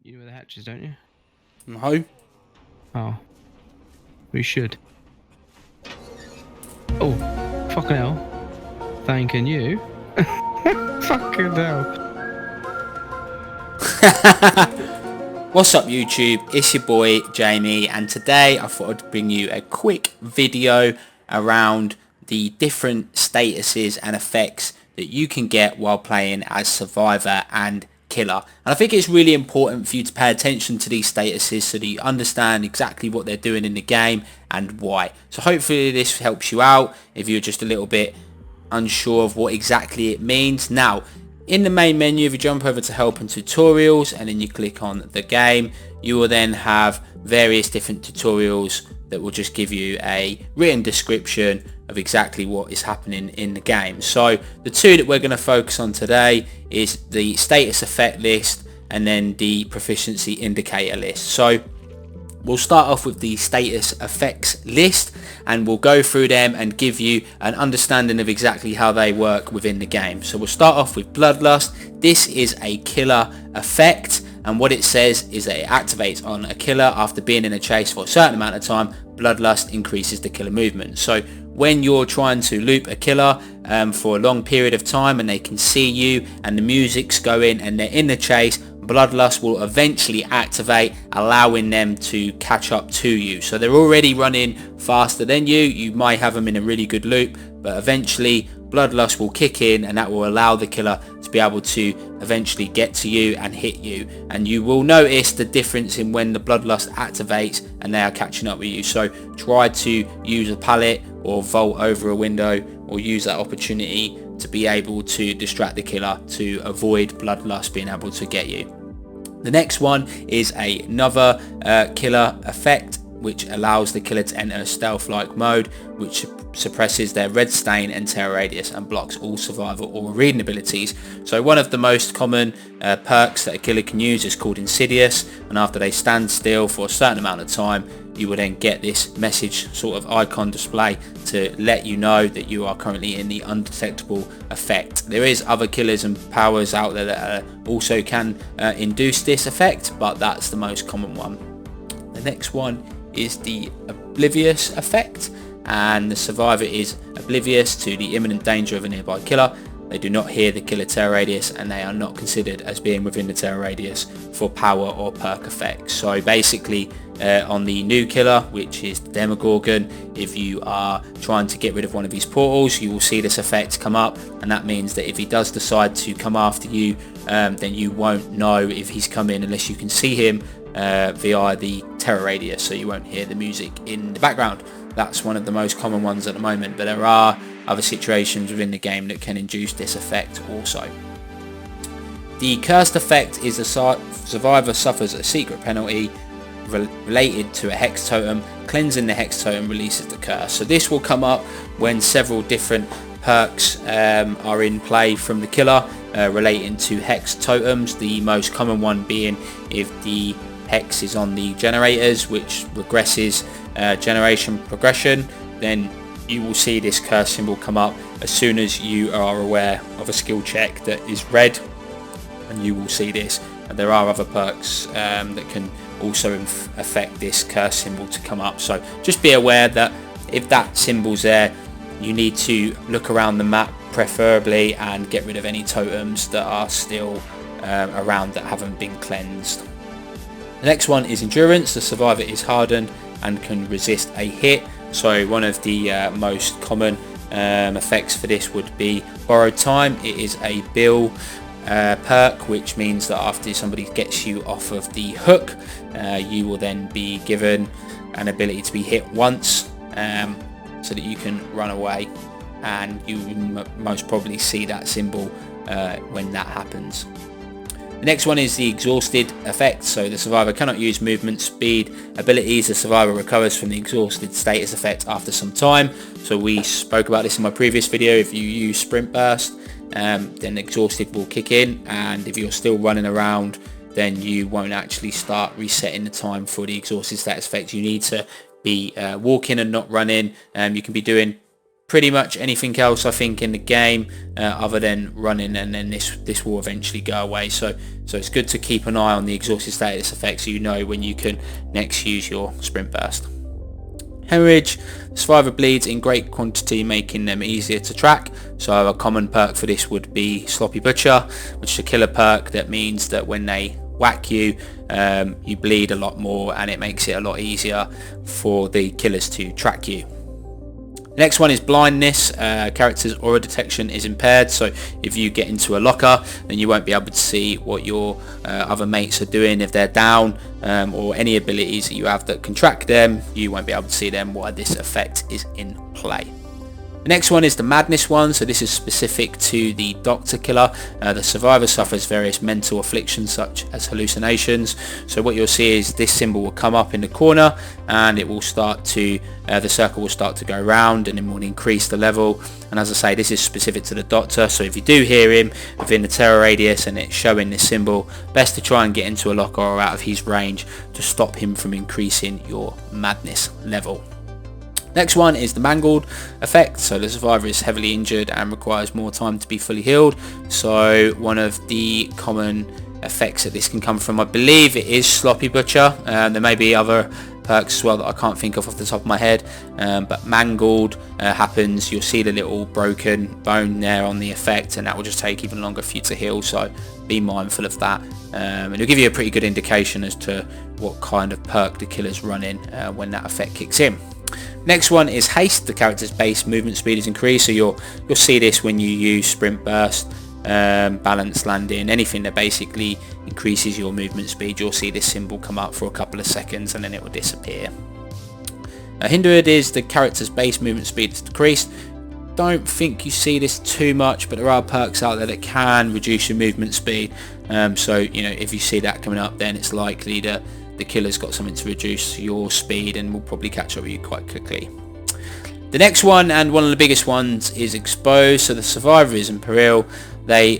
You know where the hatch is, don't you? No. Oh, we should. Oh, fucking hell. Thanking you. Fucking hell. What's up YouTube, it's your boy Jamie, and today I thought I'd bring you a quick video around the different statuses and effects that you can get while playing as Survivor and Killer. And I think it's really important for you to pay attention to these statuses so that you understand exactly what they're doing in the game and why. So hopefully this helps you out if you're just a little bit unsure of what exactly it means. Now, in the main menu, if you jump over to help and tutorials and then you click on the game, you will then have various different tutorials that will just give you a written description of exactly what is happening in the game. So the two that we're going to focus on today is the status effect list and then the proficiency indicator list. So we'll start off with the status effects list and we'll go through them and give you an understanding of exactly how they work within the game. So we'll start off with Bloodlust. This is a killer effect, and what it says is that it activates on a killer after being in a chase for a certain amount of time. Bloodlust increases the killer movement. So when you're trying to loop a killer for a long period of time and they can see you and the music's going and they're in the chase, Bloodlust will eventually activate, allowing them to catch up to you. So they're already running faster than you might have them in a really good loop, but eventually Bloodlust will kick in and that will allow the killer to be able to eventually get to you and hit you. And you will notice the difference in when the Bloodlust activates and they are catching up with you. So try to use a pallet or vault over a window or use that opportunity to be able to distract the killer to avoid Bloodlust being able to get you. The next one is another killer effect which allows the killer to enter a stealth-like mode, which suppresses their red stain and terror radius and blocks all survival or reading abilities. So one of the most common perks that a killer can use is called Insidious, and after they stand still for a certain amount of time, you will then get this message sort of icon display to let you know that you are currently in the undetectable effect. There is other killers and powers out there that also can induce this effect, but that's the most common one. The next one is the Oblivious effect, and the survivor is oblivious to the imminent danger of a nearby killer. They do not hear the killer terror radius and they are not considered as being within the terror radius for power or perk effects. So basically on the new killer, which is the Demogorgon, if you are trying to get rid of one of his portals, you will see this effect come up, and that means that if he does decide to come after you, then you won't know if he's coming unless you can see him via the terror radius, so you won't hear the music in the background. That's one of the most common ones at the moment, but there are other situations within the game that can induce this effect also. The cursed effect is the survivor suffers a secret penalty related to a hex totem. Cleansing the hex totem releases the curse. So this will come up when several different perks are in play from the killer relating to hex totems. The most common one being if the hex is on the generators, which regresses generation progression, then you will see this curse symbol come up as soon as you are aware of a skill check that is red, and you will see this. And there are other perks that can also affect this curse symbol to come up, so just be aware that if that symbol's there, you need to look around the map preferably and get rid of any totems that are still around that haven't been cleansed. The next one is Endurance. The survivor is hardened and can resist a hit. So one of the most common effects for this would be Borrowed Time. It is a bill perk, which means that after somebody gets you off of the hook, you will then be given an ability to be hit once so that you can run away, and you most probably see that symbol when that happens. The next one is the Exhausted effect. So the survivor cannot use movement speed abilities. The survivor recovers from the exhausted status effect after some time. So we spoke about this in my previous video. If you use sprint burst, then exhausted will kick in, and if you're still running around, then you won't actually start resetting the time for the exhausted status effect. You need to be walking and not running. You can be doing pretty much anything else I think in the game other than running, and then this will eventually go away. So it's good to keep an eye on the exhausted status effect so you know when you can next use your sprint burst. Hemorrhage. Survivor bleeds in great quantity, making them easier to track. So a common perk for this would be Sloppy Butcher, which is a killer perk that means that when they whack you, you bleed a lot more, and it makes it a lot easier for the killers to track you. The next one is blindness. Character's aura detection is impaired, so if you get into a locker, then you won't be able to see what your other mates are doing if they're down, or any abilities that you have that can track them, you won't be able to see them while this effect is in play. The next one is the madness one, so this is specific to the doctor killer. The survivor suffers various mental afflictions such as hallucinations. So what you'll see is this symbol will come up in the corner, and it will start to, the circle will start to go round, and it will increase the level. And as I say, this is specific to the doctor, so if you do hear him within the terror radius and it's showing this symbol, best to try and get into a locker or out of his range to stop him from increasing your madness level. Next one is the mangled effect. So the survivor is heavily injured and requires more time to be fully healed. So one of the common effects that this can come from, I believe it is Sloppy Butcher. There may be other perks as well that I can't think of off the top of my head, but mangled happens. You'll see the little broken bone there on the effect, and that will just take even longer for you to heal, so be mindful of that, and it'll give you a pretty good indication as to what kind of perk the killer's running when that effect kicks in. Next one is haste. The character's base movement speed is increased, so you'll see this when you use sprint burst, balance landing, anything that basically increases your movement speed. You'll see this symbol come up for a couple of seconds and then it will disappear. Hindered is the character's base movement speed is decreased. Don't think you see this too much, but there are perks out there that can reduce your movement speed, so you know, if you see that coming up, then it's likely that the killer's got something to reduce your speed and will probably catch up with you quite quickly. The next one, and one of the biggest ones, is exposed. So the survivor is in peril. They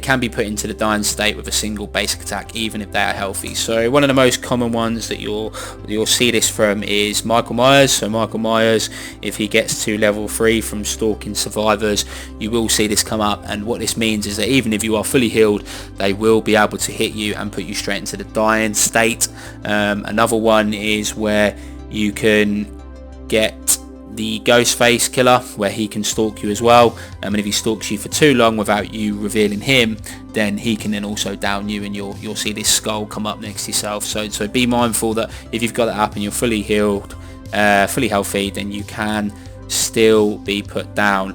can be put into the dying state with a single basic attack, even if they are healthy. So one of the most common ones that you'll see this from is Michael Myers. So Michael Myers, if he gets to level 3 from stalking survivors, you will see this come up, and what this means is that even if you are fully healed, they will be able to hit you and put you straight into the dying state. Another one is where you can get the Ghostface killer, where he can stalk you as well, and if he stalks you for too long without you revealing him, then he can then also down you, and you'll see this skull come up next to yourself. So be mindful that if you've got that up and you're fully healed, fully healthy, then you can still be put down.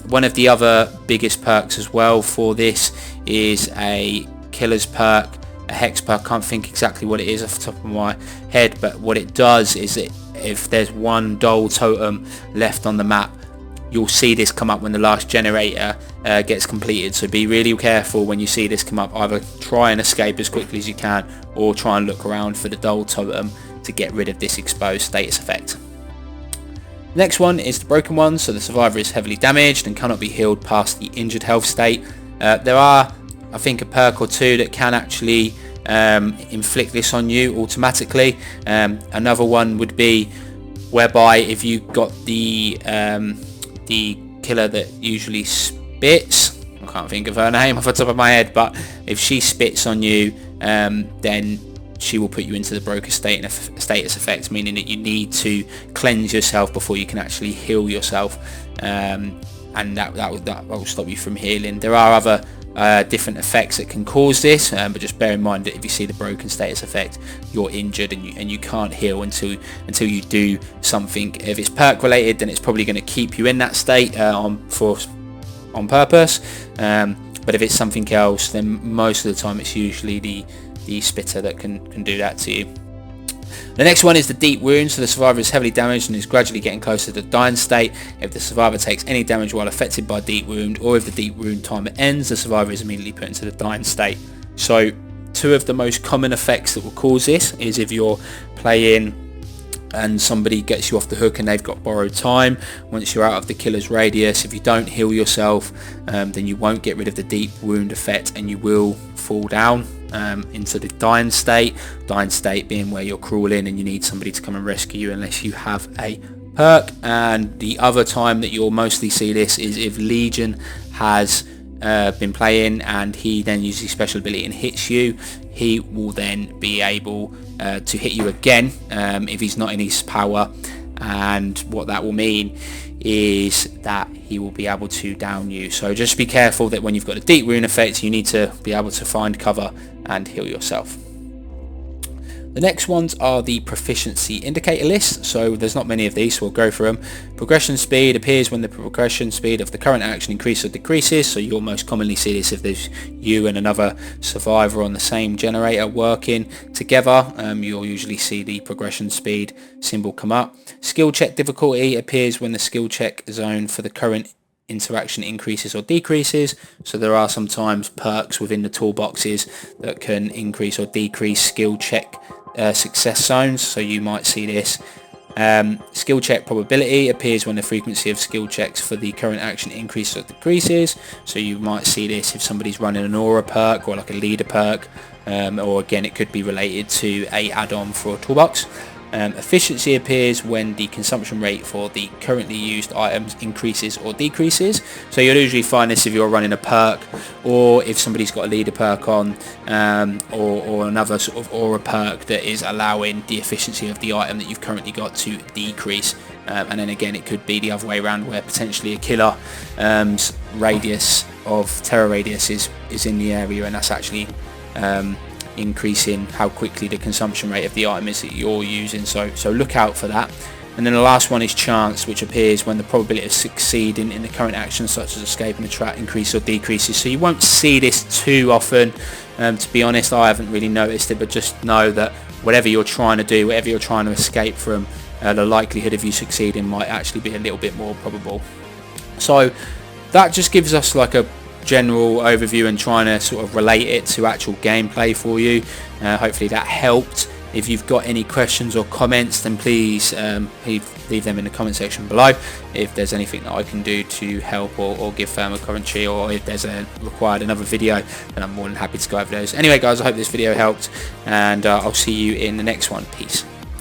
One of the other biggest perks as well for this is a killer's perk, a hex perk. Can't think exactly what it is off the top of my head, but what it does is that if there's one dull totem left on the map, you'll see this come up when the last generator gets completed. So be really careful when you see this come up. Either try and escape as quickly as you can, or try and look around for the dull totem to get rid of this exposed status effect. Next one is the broken one. So the survivor is heavily damaged and cannot be healed past the injured health state. There are, I think, a perk or two that can actually inflict this on you automatically. Another one would be whereby if you got the killer that usually spits, I can't think of her name off the top of my head, but if she spits on you, then she will put you into the broken state and status effect, meaning that you need to cleanse yourself before you can actually heal yourself, and that will stop you from healing. There are other different effects that can cause this, but just bear in mind that if you see the broken status effect, you're injured and you can't heal until you do something. If it's perk related, then it's probably going to keep you in that state on purpose, but if it's something else, then most of the time it's usually the spitter that can do that to you. The next one is the deep wound. So the survivor is heavily damaged and is gradually getting closer to the dying state. If the survivor takes any damage while affected by deep wound, or if the deep wound timer ends, the survivor is immediately put into the dying state. So two of the most common effects that will cause this is if you're playing and somebody gets you off the hook and they've got borrowed time. Once you're out of the killer's radius, if you don't heal yourself, then you won't get rid of the deep wound effect and you will fall down into the dying state. Dying state being where you're crawling and you need somebody to come and rescue you unless you have a perk, and the other time that you'll mostly see this is if Legion has been playing and he then uses his special ability and hits you. He will then be able to hit you again if he's not in his power, and what that will mean is that he will be able to down you. So just be careful that when you've got a deep rune effect, you need to be able to find cover and heal yourself. The next ones are the proficiency indicator list. So there's not many of these, so we'll go through them. Progression speed appears when the progression speed of the current action increases or decreases. So you'll most commonly see this if there's you and another survivor on the same generator working together. You'll usually see the progression speed symbol come up. Skill check difficulty appears when the skill check zone for the current interaction increases or decreases. So there are sometimes perks within the toolboxes that can increase or decrease skill check success zones, so you might see this. Skill check probability appears when the frequency of skill checks for the current action increases or decreases, so you might see this if somebody's running an aura perk or like a leader perk, or again it could be related to a add-on for a toolbox. Efficiency appears when the consumption rate for the currently used items increases or decreases. So you'll usually find this if you're running a perk, or if somebody's got a leader perk on, or another sort of aura perk that is allowing the efficiency of the item that you've currently got to decrease. And then again it could be the other way around, where potentially a killer radius of terror radius is in the area, and that's actually increasing how quickly the consumption rate of the item is that you're using. So look out for that. And then the last one is chance, which appears when the probability of succeeding in the current action, such as escaping a trap, increases or decreases. So you won't see this too often. To be honest, I haven't really noticed it, but just know that whatever you're trying to do, whatever you're trying to escape from, the likelihood of you succeeding might actually be a little bit more probable. So that just gives us like a general overview and trying to sort of relate it to actual gameplay for you. Hopefully that helped. If you've got any questions or comments, then please leave them in the comment section below. If there's anything that I can do to help or give firmer commentary, or if there's required another video, then I'm more than happy to go over those. Anyway guys, I hope this video helped, and I'll see you in the next one. Peace.